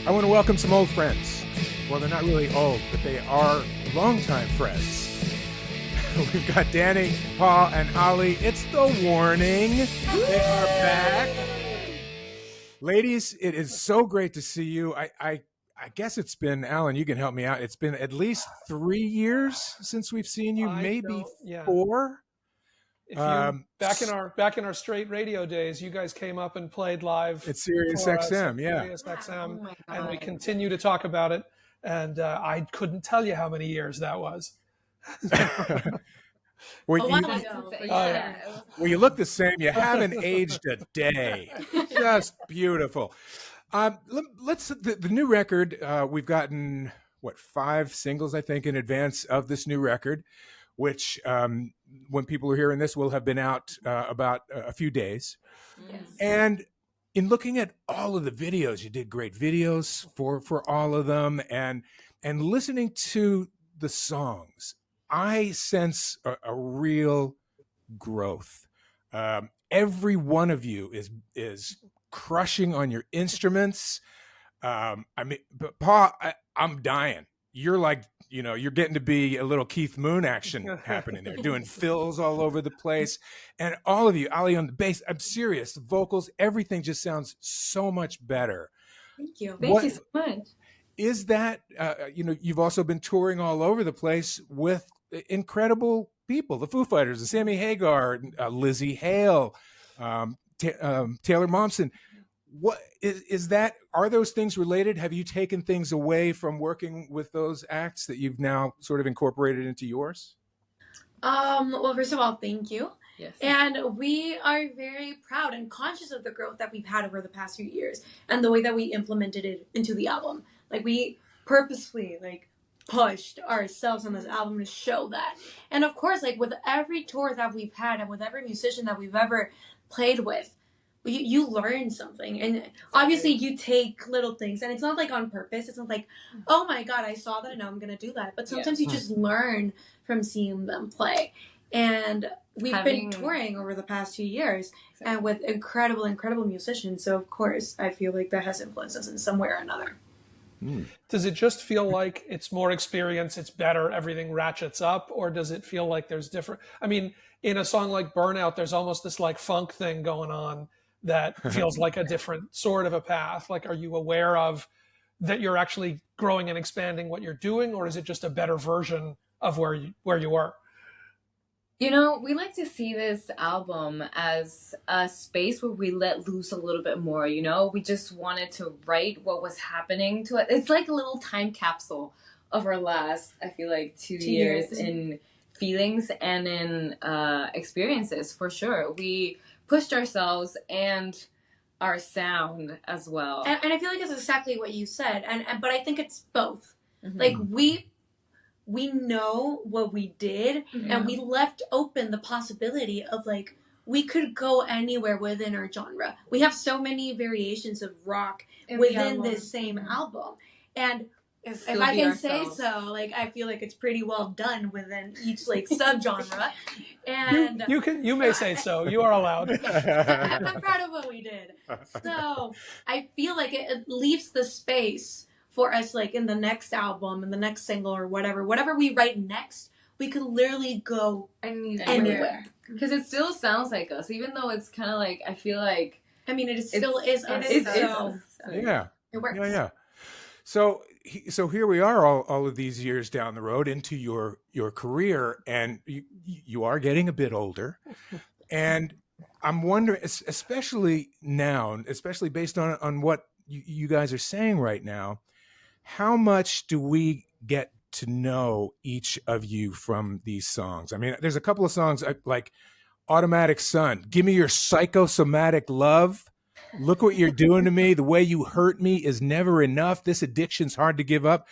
I want to welcome some old friends. Well, they're not really old, but they are longtime friends. We've got Danny, Paul, and Ali. It's the warning. They are back. Ladies, it is so great to see you. I guess it's been, Alan, you can help me out. It's been at least 3 years since we've seen you, maybe yeah. 4. If you back in our straight radio days, you guys came up and played live at Sirius XM, yeah. Sirius XM, Oh and we continue to talk about it. And I couldn't tell you how many years that was. Well, you look the same. You haven't aged a day. Just beautiful. Let's the new record. We've gotten 5 singles, I think, in advance of this new record, which when people are hearing this will have been out about a few days. Yes. And in looking at all of the videos, you did great videos for all of them, and listening to the songs, I sense a real growth. Every one of you is crushing on your instruments. I mean, but Paul, I'm dying. You're like, you're getting to be a little Keith Moon action happening there, doing fills all over the place. And all of you, Ali on the bass, I'm serious, the vocals, everything just sounds so much better. Thank you. Thank you so much. Is that, you've also been touring all over the place with incredible people, the Foo Fighters, the Sammy Hagar, Lizzie Hale, Taylor Momsen. What is that? Are those things related? Have you taken things away from working with those acts that you've now sort of incorporated into yours? Well, first of all, thank you. Yes. And we are very proud and conscious of the growth that we've had over the past few years and the way that we implemented it into the album. Like, we purposefully pushed ourselves on this album to show that. And of course, with every tour that we've had and with every musician that we've ever played with, you learn something. And obviously you take little things, and it's not on purpose. It's not oh my God, I saw that and now I'm going to do that. But sometimes you just learn from seeing them play. And we've been touring over the past few years and with incredible musicians. So of course, I feel like that has influenced us in some way or another. Does it just feel like it's more experience, it's better, everything ratchets up, or does it feel like there's different? I mean, in a song like Burnout, there's almost this funk thing going on that feels like a different sort of a path. Are you aware of that you're actually growing and expanding what you're doing, or is it just a better version of where you were? We like to see this album as a space where we let loose a little bit more, We just wanted to write what was happening to it. It's like a little time capsule of our last, I feel like, 2 years in feelings and in experiences, for sure. We pushed ourselves and our sound as well. And I feel like it's exactly what you said. But I think it's both. Mm-hmm. We know what we did, and we left open the possibility of we could go anywhere within our genre. We have so many variations of rock within this same album. And if I can say so, I feel like it's pretty well done within each subgenre. And you may say so. You are allowed. I'm proud of what we did. So I feel like it leaves the space for us, in the next album and the next single or whatever we write next, we could literally go anywhere. Because it still sounds like us, even though it's kind of I feel like... I mean, it still is us. Yeah. It works. Yeah. So here we are all of these years down the road into your career, and you are getting a bit older. And I'm wondering, especially now, especially based on what you guys are saying right now, how much do we get to know each of you from these songs? I mean, there's a couple of songs like Automatic Sun, Give Me Your Psychosomatic Love, Look What You're Doing to Me, The Way You Hurt Me Is Never Enough, This Addiction's Hard to Give Up.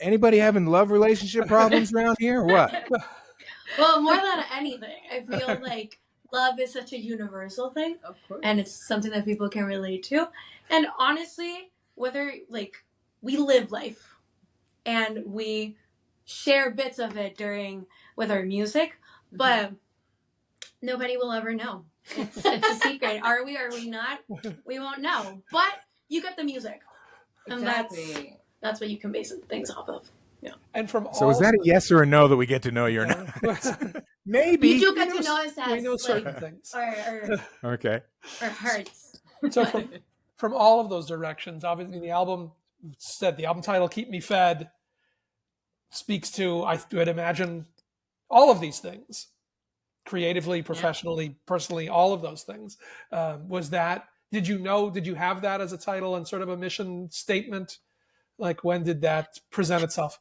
Anybody having love relationship problems around here or what? Well, more than anything, I feel like love is such a universal thing. Of course. And it's something that people can relate to. And honestly, whether we live life and we share bits of it with our music, but nobody will ever know. It's a secret. Are we not? We won't know. But you get the music. And Exactly. that's what you can base things off of. And from So all is that a yes or a no that we get to know you or Yeah. not? Maybe. You do Who get to knows? know us we as know like certain things. Okay. our hearts. So from all of those directions, obviously the album title "Keep Me Fed" speaks to, I would imagine, all of these things, creatively, professionally, personally, all of those things. Did you have that as a title and sort of a mission statement? Like, when did that present itself?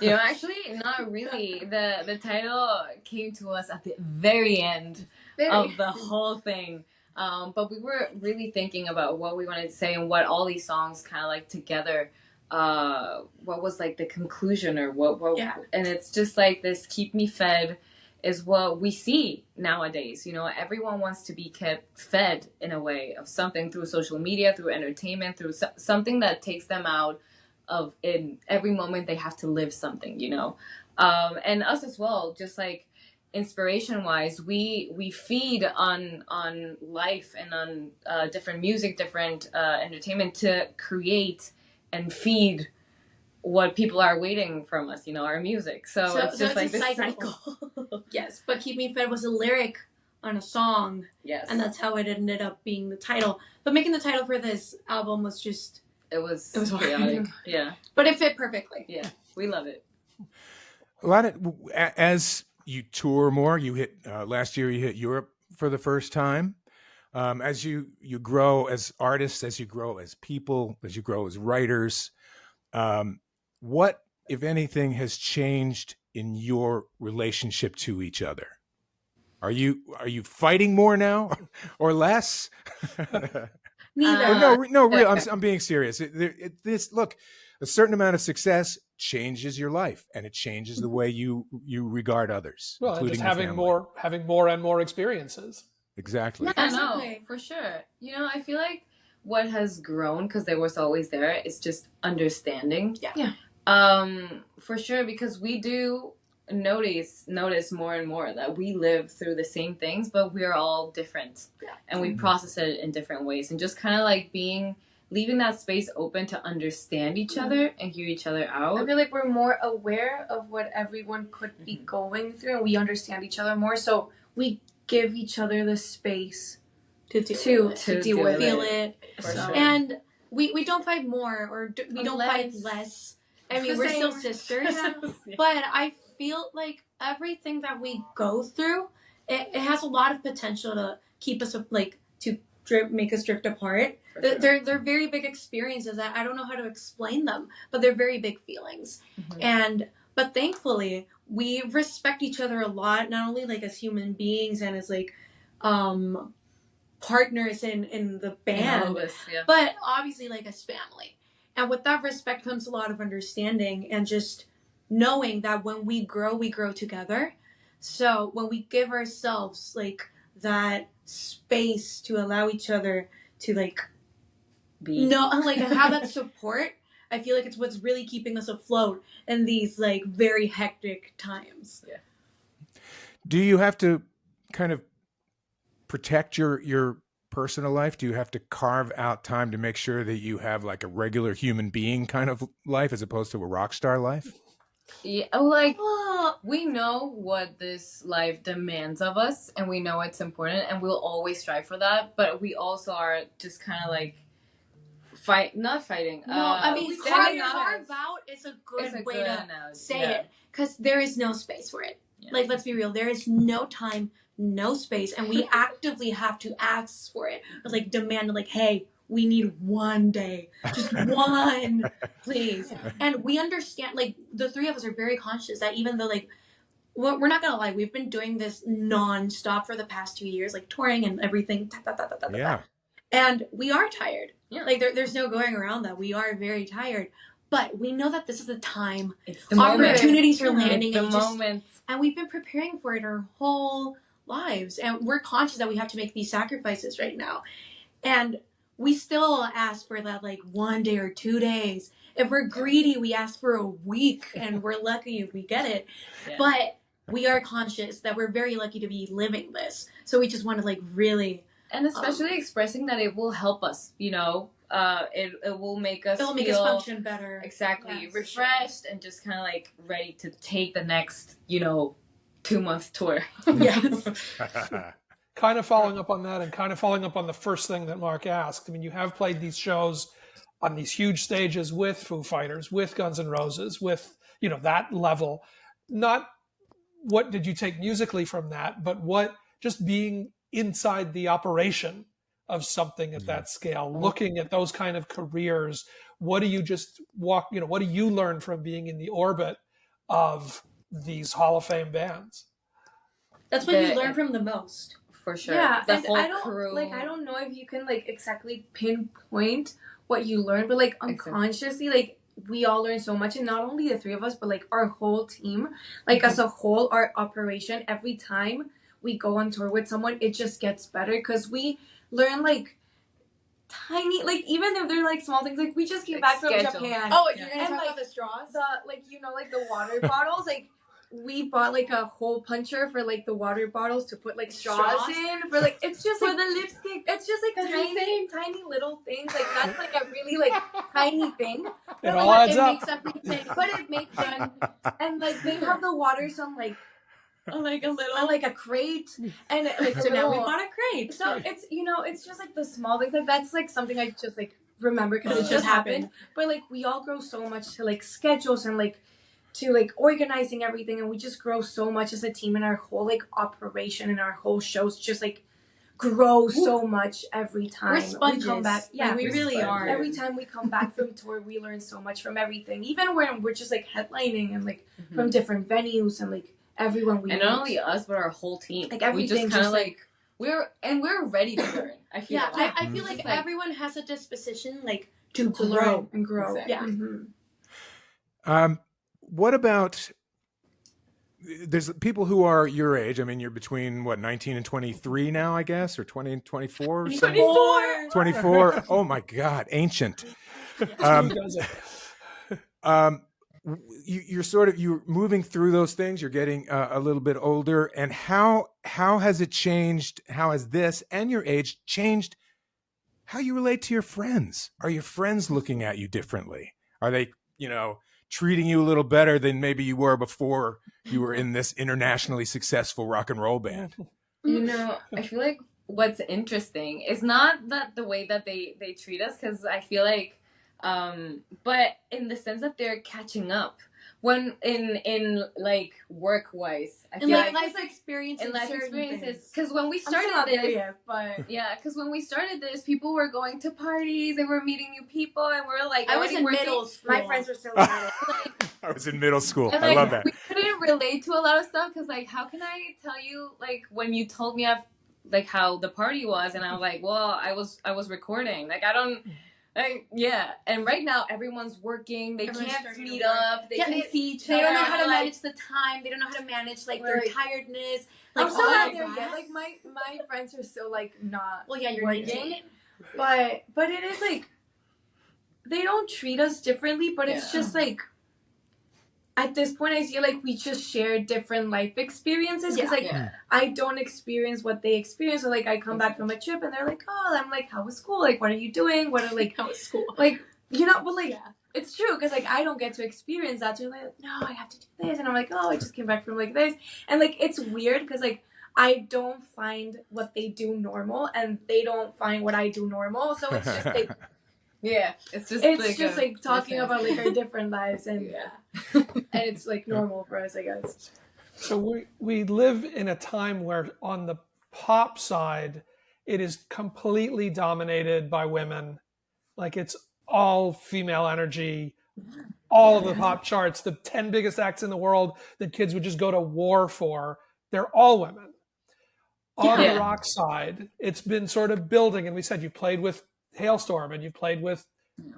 Actually, not really. The title came to us at the very end of the whole thing. But we were really thinking about what we wanted to say and what all these songs kind of like together. What was like the conclusion or what? Yeah. And it's just like this: "Keep me fed" is what we see nowadays. Everyone wants to be kept fed in a way of something through social media, through entertainment, through something that takes them out of in every moment they have to live something, and us as well, just like inspiration wise, we feed on life and on different music, different entertainment to create and feed what people are waiting from us, our music. So it's just like a this cycle. Yes, but "Keep Me Fed" was a lyric on a song, Yes, and that's how it ended up being the title. But making the title for this album was just it was hard. chaotic. Yeah, but it fit perfectly. yeah, we love it. A lot of as you tour more, you hit last year. You hit Europe for the first time. As you grow as artists, as you grow as people, as you grow as writers, what, if anything, has changed in your relationship to each other? Are you fighting more now or less? Neither. No, real. I'm being serious. Look, a certain amount of success changes your life, and it changes the way you regard others, Well, and including just your having family. more and more experiences. Exactly. Yeah. Yeah, no, Exactly. for sure. I feel like what has grown, because there was always there, is just understanding. Yeah. For sure, because we do notice more and more that we live through the same things, but we're all different. Yeah. And we process it in different ways, and just kind of like leaving that space open to understand each other and hear each other I out. feel like we're more aware of what everyone could be going through, and we understand each other more, so we give each other the space to deal with feel it. it. For So- sure. And we don't fight more, or we don't fight less. I mean, The we're same. still sisters. But I feel like everything that we go through, it has a lot of potential to keep us make us drift apart. For sure. They're very big experiences that I don't know how to explain them, but they're very big feelings. Mhm. But thankfully, we respect each other a lot, not only like as human beings and as like partners in the band, All this, yeah. but obviously like as family. And with that respect comes a lot of understanding and just knowing that when we grow together. So when we give ourselves like that space to allow each other to like have that support, I feel like it's what's really keeping us afloat in these like very hectic times. Yeah. Do you have to kind of protect your personal life? Do you have to carve out time to make sure that you have like a regular human being kind of life as opposed to a rock star life? Yeah, like we know what this life demands of us, and we know it's important, and we'll always strive for that. But we also are just kind of like not fighting. No, I mean standing carve out is a It's good a way good to analogy, say yeah. it, because there is no space for it. Yeah. Like, let's be real, there is no time, no space, and we actively have to ask for it. It's like demand, like, hey, we need one day, just one, please. And we understand, like, the three of us are very conscious that even though, like, we're not gonna lie, we've been doing this non-stop for the past 2 years, like touring and everything. Yeah. And we are tired. Yeah. Like there's no going around that. We are very tired. But we know that this is the time. It's the moment. Opportunities are landing. It's the and just- moment. and we've been preparing for it our whole lives. And we're conscious that we have to make these sacrifices right now. And we still ask for that like 1 day or 2 days. If we're greedy, we ask for a week, and we're lucky if we get it. Yeah. But we are conscious that we're very lucky to be living this. So we just want to like really... And especially expressing that it will help us, it will make us It'll make us feel function better. exactly Yeah, for sure. refreshed and just kind of like ready to take the next 2-month tour. Yes. Kind of following up on that and kind of following up on the first thing that Mark asked. I mean, you have played these shows on these huge stages with Foo Fighters, with Guns N' Roses, with, that level. Not what did you take musically from that, but what just being inside the operation of something at that scale, looking at those kind of careers, what do you just what do you learn from being in the orbit of these Hall of Fame bands? That's what we learn from the most. For sure. Yeah, the and whole I don't crew. I don't know if you can exactly pinpoint what you learned, but unconsciously, we all learn so much, and not only the three of us, but our whole team, as a whole, our operation. Every time we go on tour with someone, it just gets better because we learn tiny, even if they're small things. We just came back from Japan. Oh, you're gonna and talk about the straws? The water bottles. We bought a hole puncher for the water bottles to put straws in for it's just for the lipstick. it's just tiny little things that's a really tiny thing. It all adds It up. makes everything. But it makes them, and they have the waters on a little. a crate, and So now we bought a crate. So it's it's just the small things that's something I just remember because it Just just happened. But we all grow so much to schedules and to organizing everything, and we just grow so much as a team, and our whole operation and our whole shows just grow so much every time We're sponges. we come back. Yeah, we really are. Every time we come back from tour, we learn so much from everything, even when we're just headlining and from different venues and everyone we and meet. not only us but our whole team. Everything we just kind of we're ready to learn. I feel I feel everyone has a disposition to grow and grow. Exactly. Yeah. What about there's people who are your age. I mean, you're between 19 and 23 now, I guess, or 20 and 24 or something? 24. Oh my God, ancient. You're moving through those things. You're getting a little bit older, and how has it changed? How has this and your age changed how you relate to your friends? Are your friends looking at you differently? Are they, treating you a little better than maybe you were before you were in this internationally successful rock and roll band? I feel like what's interesting is not that the way that they treat us, because I feel but in the sense that they're catching up when in work wise, I feel life experiences, because when we started because when we started this, people were going to parties, they were meeting new people, and we're I was in middle school. My friends were still at it. I was in middle school. And, I love that. We couldn't relate to a lot of stuff because how can I tell you when you told me how the party was, and I was well, I was recording, I don't. And right now everyone's working. Everyone's can't meet up. They can see each other. They don't know how to manage the time. They don't know how to manage their tiredness. I'm still not there yet. My friends are still not. Well, yeah, you're working, but it is they don't treat us differently. But it's just at this point, I feel we just share different life experiences because I don't experience what they experience. So I come back from a trip and they're oh, I'm how was school? What are you doing? What are how was school? But it's true because I don't get to experience that. So no, I have to do this, and I'm oh, I just came back from this, and it's weird because I don't find what they do normal, and they don't find what I do normal. So it's just it's just talking about our different lives, and and it's normal for us, I guess. So we live in a time where on the pop side, it is completely dominated by women. It's all female energy. All of the pop charts, the 10 biggest acts in the world that kids would just go to war for, they're all women. On the rock side, it's been sort of building, and we said you played with Hailstorm and you played with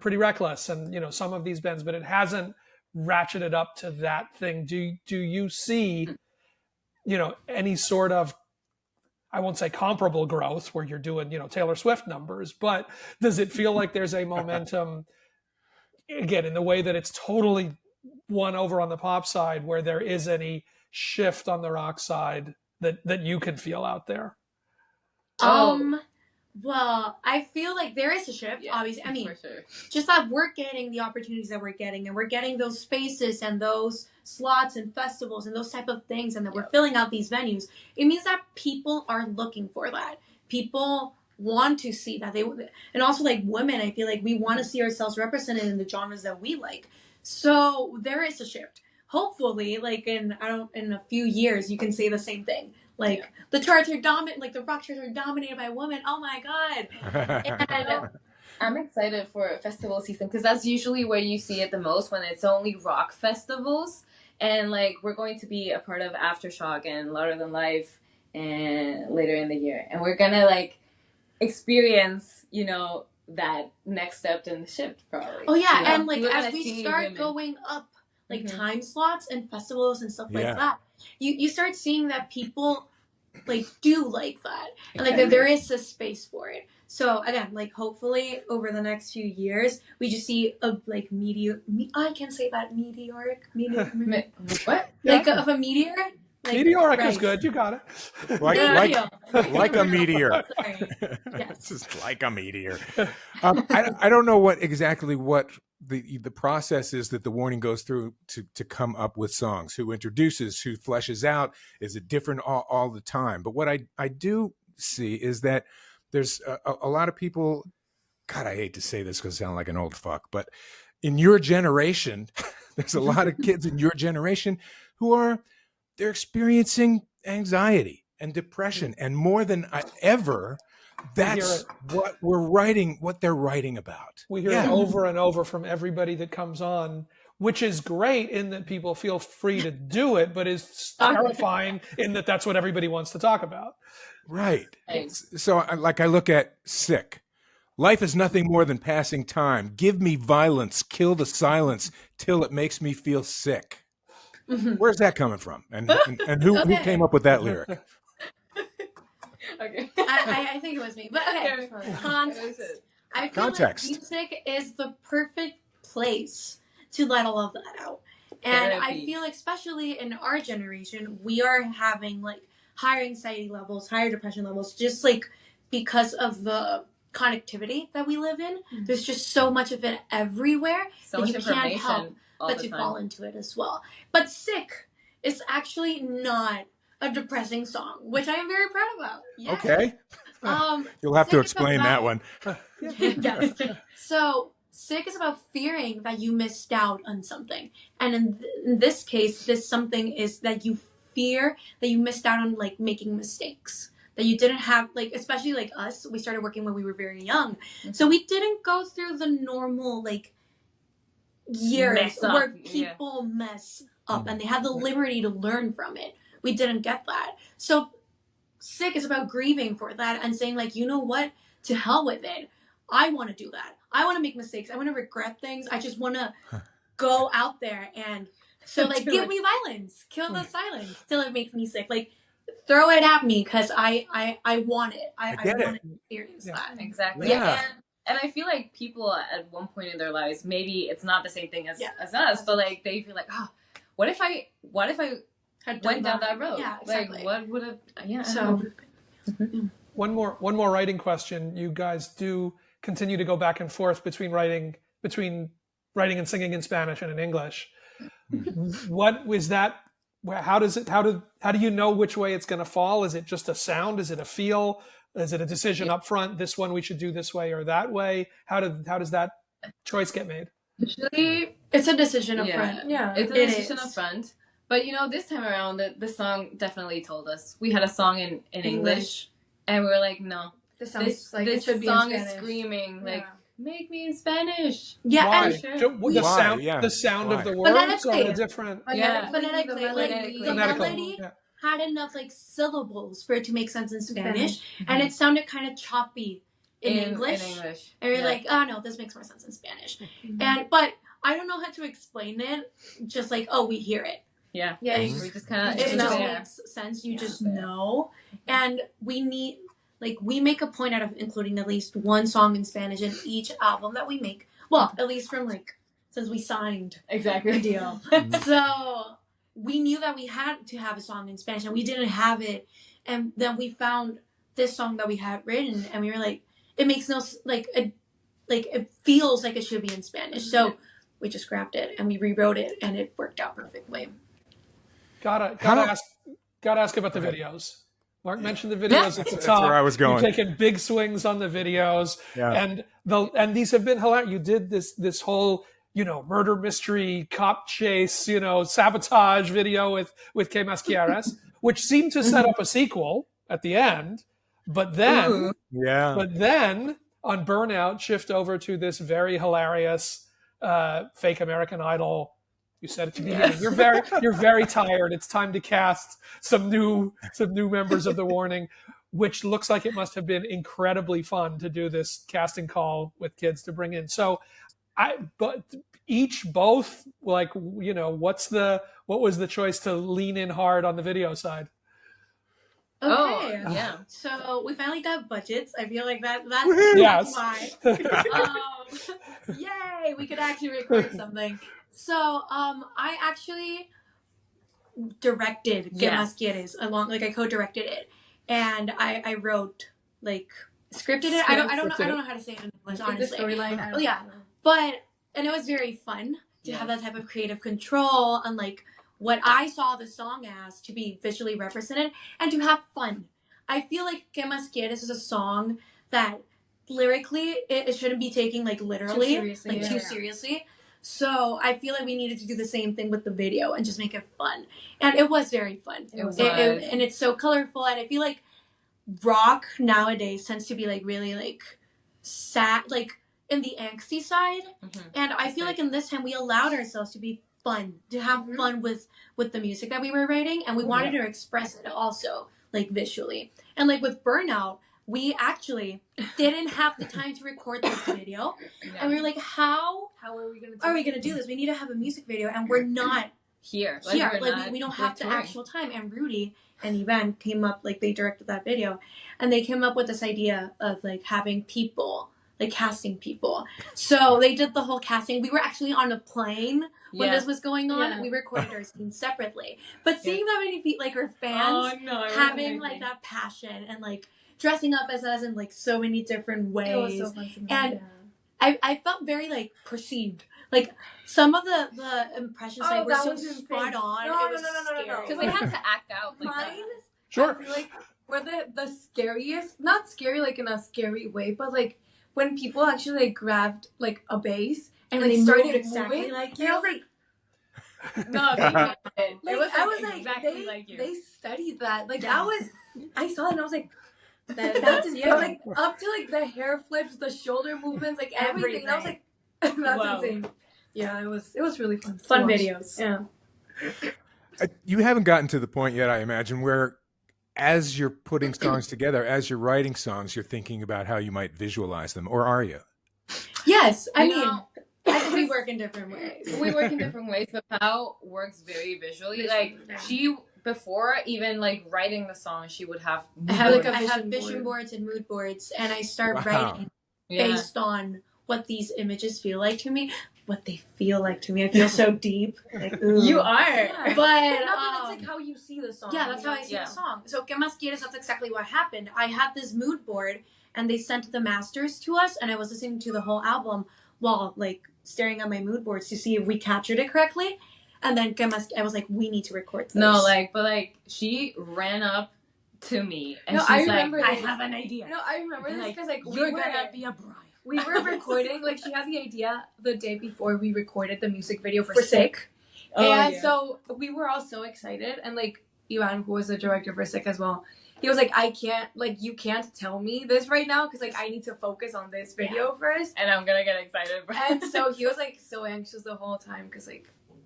Pretty Reckless and some of these bands, but it hasn't ratcheted up to that thing. Do you see any sort of, I won't say comparable growth where you're doing Taylor Swift numbers, but does it feel like there's a momentum again in the way that it's totally won over on the pop side, where there is any shift on the rock side that you can feel out there? Well, I feel like there is a shift, obviously. I mean, for sure. just that we're getting the opportunities that we're getting, and we're getting those spaces and those slots and festivals and those type of things, and that we're filling out these venues. It means that people are looking for that. People want to see that and also like women, I feel like we want to see ourselves represented in the genres that we like. So there is a shift. Hopefully, like in a few years, you can say the same thing. Like the charts are dominant, like the rock charts are dominated by women. Oh my god! And I'm excited for festival season because that's usually where you see it the most when it's only rock festivals. And like we're going to be a part of Aftershock and Louder Than Life and later in the year, and we're gonna like experience, that next step in the shift probably. oh yeah, and We're like as gonna we see start women. going up like Mhm. time slots and festivals and stuff like Yeah. that, you start seeing that people like do like that, and like that there is a space for it. So again, like hopefully over the next few years, we just see a like I can say that meteoric, What? like of a meteor. Like, Meteoric is rise. good. You got it. Like Thank you. like a meteor. Sorry. Yes. Just like a meteor. I don't know what the process is that the Warning goes through to come up with songs. Who introduces, who fleshes out? Is it different all the time? But what I do see is that there's a lot of people. God, I hate to say this because I sound like an old fuck, but in your generation, there's a lot of kids in your generation who they're experiencing anxiety and depression, and more than ever, that's what they're writing about. We hear it over and over from everybody that comes on, which is great in that people feel free to do it, but is terrifying in that that's what everybody wants to talk about. Right. So I look at Sick. Life is nothing more than passing time. Give me violence, kill the silence till it makes me feel sick. Where's that coming from? And who came up with that lyric? Okay. I think it was me. But okay. Context. I feel like music is the perfect place to let all of that out. And I feel like especially in our generation, we are having like higher anxiety levels, higher depression levels, just like because of the connectivity that we live in. There's just so much of it everywhere that you can't help but to fall into it as well. But Sick is actually not a depressing song, which I am very proud about. Yes. Okay. You'll have to explain that one. Yes. So Sick is about fearing that you missed out on something. And in this case, this something is that you fear that you missed out on like making mistakes. That you didn't have, like, especially like us, we started working when we were very young. So we didn't go through the normal like years where people mess up and they have the liberty to learn from it. We didn't get that. So Sick is about grieving for that and saying like, you know what, to hell with it. I want to do that. I want to make mistakes. I want to regret things. I just want to go out there and so like give me violence, kill the silence till it makes me sick. Like throw it at me because I want it. I want to experience that. Exactly. Yeah. And I feel like people at one point in their lives, maybe it's not the same thing as us, but like they feel like, what if I had went down that road? Yeah, exactly. Like what would have? Yeah. So one more writing question. You guys do continue to go back and forth between writing and singing in Spanish and in English. What was that? How do you know which way it's going to fall? Is it just a sound? Is it a feel? Is it a decision up front? This one we should do this way or that way? How does that choice get made? Usually, it's a decision up front. Yeah, it's a decision up front. But this time around, the song definitely told us. We had a song in English, and we were like, no, this song is screaming like, make me in Spanish. Yeah, why? And the sound of the words are different. Phonetically, the melody had enough like syllables for it to make sense in Spanish, and it sounded kind of choppy in English. And you're like, oh no, this makes more sense in Spanish. But I don't know how to explain it. Just like, oh, we hear it. Yeah. We just kind of it just makes sense. You just know, and we need. Like, we make a point out of including at least one song in Spanish in each album that we make. Well, at least from, like, since we signed the deal. So, we knew that we had to have a song in Spanish, and we didn't have it. And then we found this song that we had written, and we were like, it makes no like it feels like it should be in Spanish. So we just grabbed it and we rewrote it, and it worked out perfectly. Gotta How- ask about the videos. Mark mentioned the videos Yeah. at the That's top. where I was going. You've taken big swings on the videos, Yeah. and these have been hilarious. You did this whole murder mystery cop chase sabotage video with Que Mas Quieres, which seemed to set up a sequel at the end, but then Ooh. Yeah. but then on Burnout shift over to this very hilarious fake American Idol. You said at the beginning, you're very tired. It's time to cast some new members of the Warning, which looks like it must have been incredibly fun to do this casting call with kids to bring in. So both like what was the choice to lean in hard on the video side? Okay. Oh, yeah. So we finally got budgets. I feel like that's Yes. why. Yay! We could actually record something. So I actually directed Que Mas Quieres along, like I co-directed it, and I wrote scripted it. I don't know how to say it in English, honestly. The storyline. And it was very fun to have that type of creative control and what I saw the song as to be visually represented and to have fun. I feel like Que Mas Quieres is a song that lyrically it shouldn't be taken literally, too seriously. So I feel like we needed to do the same thing with the video and just make it fun. And it was very fun. And it's so colorful, and I feel like rock nowadays tends to be really sad, in the angsty side. Mhm. And I feel like in this time we allowed ourselves to be fun, to have fun with the music that we were writing, and we wanted to express it also visually. And with Burnout, we actually didn't have the time to record this video. And we were like, how are we gonna do this? We need to have a music video, and we're not Here. we don't have the actual time. And Rudy and Ivan came up, they directed that video, and they came up with this idea of having people, casting people. So they did the whole casting. We were actually on a plane when this was going on. Yeah. We recorded our scenes separately, but seeing that many people, our fans, having that passion and dressing up as us in so many different ways. It was so fun to me. And I felt very perceived. Some of the impressions were so spot on. No. Because they had to act out like that. Mine, Sure. I feel like were the scariest, not scary in a scary way, but when people actually grabbed a bass and they started moved exactly moving, like and I was No, they did. It was I was exactly like you. they studied that. Yeah. I saw it and I was like, That's insane. Up to the hair flips, the shoulder movements, everything. And I was like, that's Wow. insane. Yeah, it was really fun. to fun watch. videos. Yeah. You haven't gotten to the point yet, I imagine, where as you're putting songs together, as you're writing songs, you're thinking about how you might visualize them, or are you? Yes, I You mean, know, I think we work in different ways. we work in different ways, but Pao works very visually. She before even writing the song, she would have I have, Like a I have vision vision board. boards and mood boards, and I start Wow. writing yeah. based on what these images feel like to me. What they feel like to me. I feel so deep. Ooh. You are. Yeah. But No, but it's how you see the song. yeah, that's how I see Yeah. the song. So Que Mas Quieres, that's exactly what happened. I had this mood board, and they sent the masters to us, and I was listening to the whole album while staring at my mood boards to see if we captured it correctly. And then I was like, we need to record this. No, but she ran up to me and No, she's I like, remember I this. have an idea. No, I remember this Like, because You're gonna be a bride. we were recording. She had the idea the day before we recorded the music video for For Sick. Oh, And yeah. so we were all so excited, and Ivan, who was the director for Sick as well, he was like, I can't, you can't tell me this right now because I need to focus on this video first. And I'm gonna get excited. And so he was so anxious the whole time because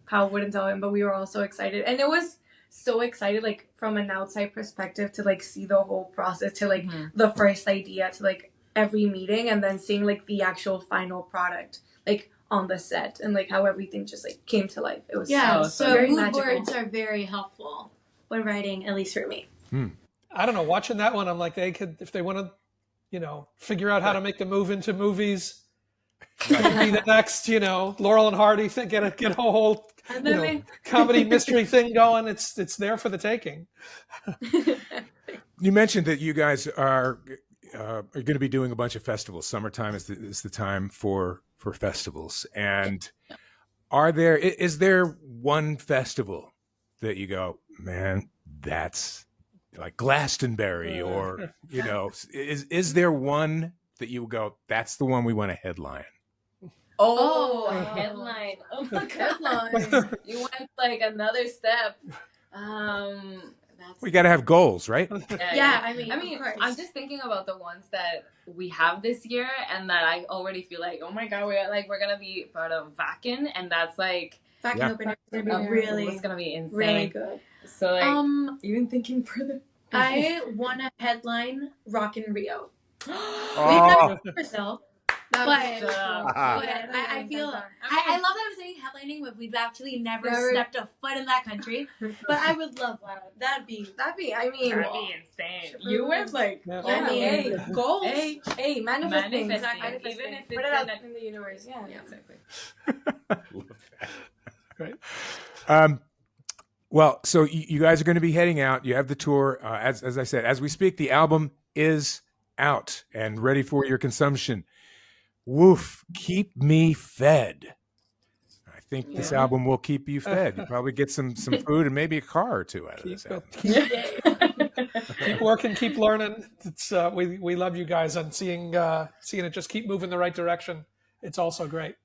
Pao wouldn't tell him, but we were all so excited, and it was so excited from an outside perspective to see the whole process to Mhm. the first idea to every meeting, and then seeing the actual final product on the set, and how everything just came to life. It was Yeah, Oh, so very mood magical. boards are very helpful when writing, at least for me. I don't know. Watching that one, I'm like, they could, if they want to, figure out how to make the move into movies, be the next, Laurel and Hardy thing, get a whole And then comedy mystery thing going. It's there for the taking. You mentioned that you guys are are going to be doing a bunch of festivals. Summertime is the time for festivals. And is there one festival that you go, man, that's like Glastonbury, or is there one that you go, that's the one we want to headline? Oh, Oh. a headline. Oh my Headline. god. You went like another step. That's We got to have goals, right? Yeah, I mean, I of mean, course. I'm just thinking about the ones that we have this year, and that I already feel like, oh my god, we're gonna be part of Vakin, and that's like Vakin Yeah. Open Air is gonna be it's gonna be insane. really good. So like, even thinking further. I want to headline Rock in Rio. We've Oh. never been to Brazil, But, but Ah. I feel I I love that I'm saying headlining, but we've actually never stepped a foot in that country. But I would love that. That'd be. that'd I mean, be insane. You went like, Yeah. I mean, hey, goals. Hey. Hey, manifesting. Manifesting. Even if Put it's it out in in the universe. Yeah. exactly. Love that. Great. Well, so you guys are going to be heading out. You have the tour. As I said, as we speak, the album is out and ready for your consumption. Woof, keep me fed. I think this Yeah. album will keep you fed. You probably get some food and maybe a car or two out of this album. Keep working, keep learning. It's we love you guys, and seeing it just keep moving the right direction. It's also great.